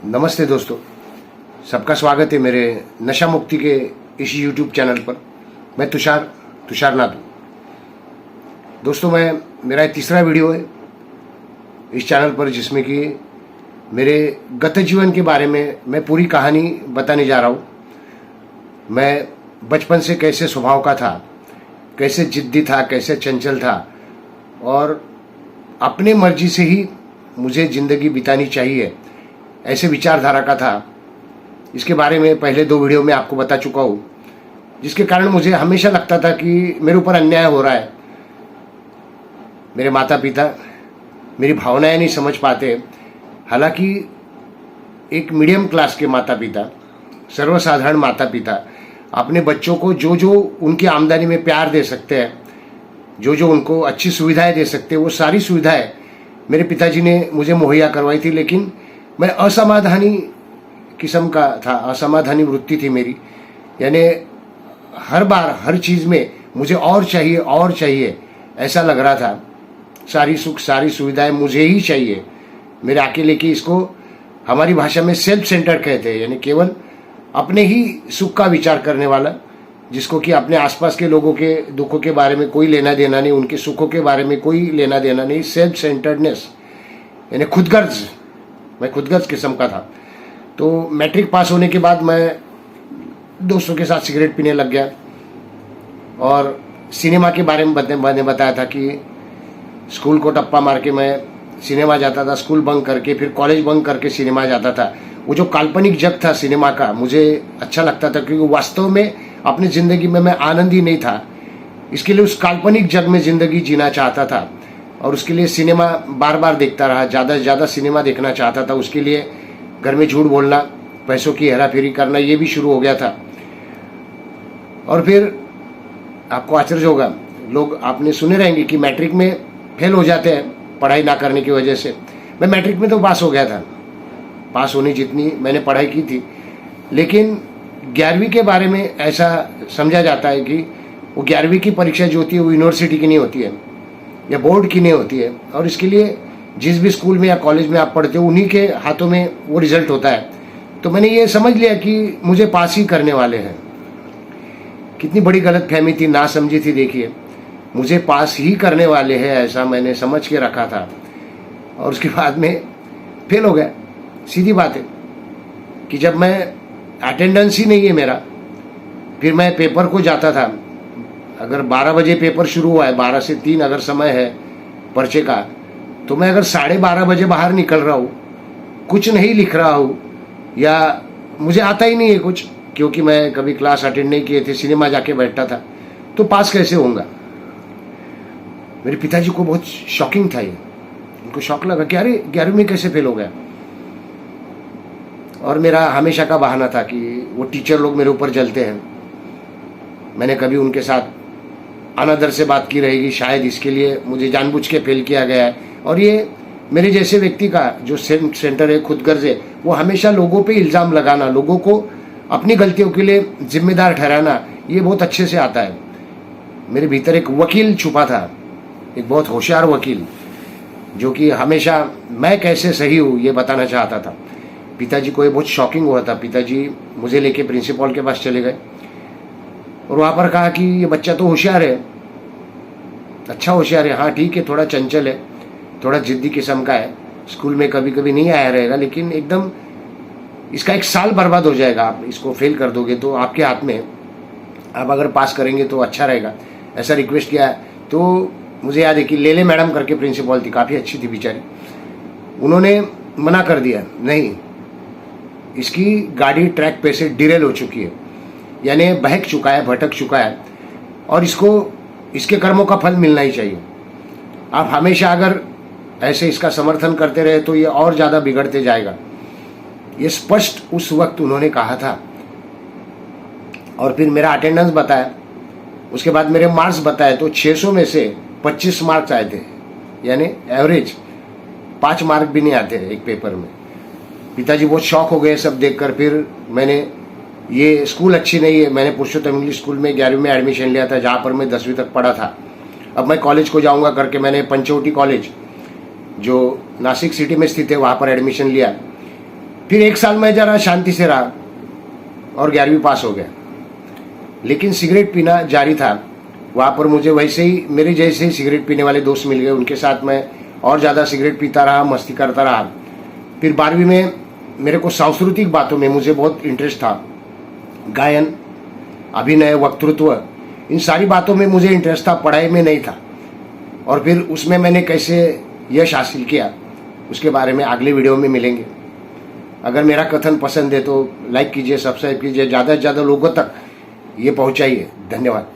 नमस्ते दोस्तों, सबका स्वागत है मेरे नशा मुक्ति के इस यूट्यूब चैनल पर। मैं तुषार नाथ। दोस्तों, मेरा तीसरा वीडियो है इस चैनल पर, जिसमें कि मेरे गत जीवन के बारे में मैं पूरी कहानी बताने जा रहा हूँ। मैं बचपन से कैसे स्वभाव का था, कैसे जिद्दी था, कैसे चंचल था और अपने मर्जी से ही मुझे ज़िंदगी बितानी चाहिए, ऐसे विचारधारा का था। इसके बारे में पहले 2 वीडियो में आपको बता चुका हूँ, जिसके कारण मुझे हमेशा लगता था कि मेरे ऊपर अन्याय हो रहा है। मेरे माता पिता मेरी भावनाएं नहीं समझ पाते। हालांकि एक मीडियम क्लास के माता पिता, सर्वसाधारण माता पिता अपने बच्चों को जो जो उनकी आमदनी में प्यार दे सकते हैं, जो जो उनको अच्छी सुविधाएं दे सकते हैं, वो सारी सुविधाएं मेरे पिताजी ने मुझे मुहैया करवाई थी। लेकिन मैं असमाधानी किस्म का था, असमाधानी वृत्ति थी मेरी। यानी हर बार हर चीज़ में मुझे और चाहिए ऐसा लग रहा था। सारी सुख सारी सुविधाएं मुझे ही चाहिए, मेरे अकेले की। इसको हमारी भाषा में सेल्फ सेंटर कहते हैं, यानी केवल अपने ही सुख का विचार करने वाला, जिसको कि अपने आसपास के लोगों के दुखों के बारे में कोई लेना देना नहीं, उनके सुखों के बारे में कोई लेना देना नहीं। सेल्फ सेंटर्डनेस यानी खुदगर्ज। मैं खुदगर्ज किस्म का था। तो मैट्रिक पास होने के बाद मैं दोस्तों के साथ सिगरेट पीने लग गया और सिनेमा के बारे में मैंने बताया था कि स्कूल को टप्पा मार के मैं सिनेमा जाता था, स्कूल बंक करके, फिर कॉलेज बंक करके सिनेमा जाता था। वो जो काल्पनिक जग था सिनेमा का, मुझे अच्छा लगता था, क्योंकि वास्तव में अपनी ज़िंदगी में मैं आनंदी नहीं था। इसके लिए उस काल्पनिक जग में ज़िंदगी जीना चाहता था और उसके लिए सिनेमा बार बार देखता रहा, ज़्यादा से ज़्यादा सिनेमा देखना चाहता था। उसके लिए घर में झूठ बोलना, पैसों की हेराफेरी करना, ये भी शुरू हो गया था। और फिर आपको आश्चर्य होगा, लोग आपने सुने रहेंगे कि मैट्रिक में फेल हो जाते हैं पढ़ाई ना करने की वजह से। मैं मैट्रिक में तो पास हो गया था, पास होने जितनी मैंने पढ़ाई की थी। लेकिन 11वीं के बारे में ऐसा समझा जाता है कि वो 11वीं की परीक्षा जो होती है वो यूनिवर्सिटी की नहीं होती है या बोर्ड की नहीं होती है, और इसके लिए जिस भी स्कूल में या कॉलेज में आप पढ़ते हो उन्हीं के हाथों में वो रिजल्ट होता है। तो मैंने ये समझ लिया कि मुझे पास ही करने वाले हैं। कितनी बड़ी गलतफहमी थी, ना समझी थी। देखिए, मुझे पास ही करने वाले हैं ऐसा मैंने समझ के रखा था, और उसके बाद में फेल हो गया। सीधी बात है कि जब मैं अटेंडेंस ही नहीं है मेरा, फिर मैं पेपर को जाता था। अगर 12 बजे पेपर शुरू हुआ है, 12 से 3 अगर समय है पर्चे का, तो मैं अगर 12:30 बजे बाहर निकल रहा हूँ, कुछ नहीं लिख रहा हूँ या मुझे आता ही नहीं है कुछ, क्योंकि मैं कभी क्लास अटेंड नहीं किए थे, सिनेमा जाके बैठता था, तो पास कैसे होऊंगा। मेरे पिताजी को बहुत शॉकिंग था ये। उनको शॉक लगा कि अरे 11वीं में कैसे फेल हो गया। और मेरा हमेशा का बहाना था कि वो टीचर लोग मेरे ऊपर जलते हैं, मैंने कभी उनके साथ अनादर से बात की रहेगी, शायद इसके लिए मुझे जानबूझ के फेल किया गया है। और ये मेरे जैसे व्यक्ति का जो सेंटर है, खुदगर्ज है, वो हमेशा लोगों पे इल्ज़ाम लगाना, लोगों को अपनी गलतियों के लिए जिम्मेदार ठहराना, ये बहुत अच्छे से आता है। मेरे भीतर एक वकील छुपा था, एक बहुत होशियार वकील, जो कि हमेशा मैं कैसे सही हूँ ये बताना चाहता था। पिताजी को ये बहुत शॉकिंग हुआ था। पिताजी मुझे लेके प्रिंसिपल के पास चले गए और वहाँ पर कहा कि ये बच्चा तो होशियार है, अच्छा होशियार है, हाँ ठीक है, थोड़ा चंचल है, थोड़ा जिद्दी किस्म का है, स्कूल में कभी कभी नहीं आया रहेगा, लेकिन एकदम इसका 1 साल बर्बाद हो जाएगा। आप इसको फेल कर दोगे तो आपके हाथ में, आप अगर पास करेंगे तो अच्छा रहेगा, ऐसा रिक्वेस्ट किया। तो मुझे याद है कि लेले मैडम करके प्रिंसिपल थी, काफ़ी अच्छी थी बेचारी। उन्होंने मना कर दिया, नहीं, इसकी गाड़ी ट्रैक पे से डिरेल हो चुकी है, यानी बहक चुका है, भटक चुका है, और इसको इसके कर्मों का फल मिलना ही चाहिए। आप हमेशा अगर ऐसे इसका समर्थन करते रहे तो ये और ज़्यादा बिगड़ते जाएगा। ये स्पष्ट उस वक्त उन्होंने कहा था। और फिर मेरा अटेंडेंस बताया, उसके बाद मेरे मार्क्स बताए, तो 600 में से 25 मार्क्स आए थे, यानी एवरेज 5 मार्क भी नहीं आते एक पेपर में। पिताजी बहुत शौक हो गए सब देखकर। फिर मैंने, ये स्कूल अच्छी नहीं है, मैंने पुरुषोत्तम इंग्लिश स्कूल में 11वीं में एडमिशन लिया था, जहाँ पर मैं 10वीं तक पढ़ा था। अब मैं कॉलेज को जाऊँगा करके मैंने पंचवटी कॉलेज, जो नासिक सिटी में स्थित है, वहाँ पर एडमिशन लिया। फिर 1 साल मैं जरा शांति से रहा और 11वीं पास हो गया, लेकिन सिगरेट पीना जारी था। वहाँ पर मुझे वैसे ही मेरे जैसे ही सिगरेट पीने वाले दोस्त मिल गए, उनके साथ मैं और ज़्यादा सिगरेट पीता रहा, मस्ती करता रहा। फिर 12वीं में मेरे को सांस्कृतिक बातों में मुझे बहुत इंटरेस्ट था, गायन, अभिनय, वक्तृत्व, इन सारी बातों में मुझे इंटरेस्ट था, पढ़ाई में नहीं था। और फिर उसमें मैंने कैसे यश हासिल किया उसके बारे में अगले वीडियो में मिलेंगे। अगर मेरा कथन पसंद है तो लाइक कीजिए, सब्सक्राइब कीजिए, ज़्यादा से ज़्यादा लोगों तक ये पहुंचाइए। धन्यवाद।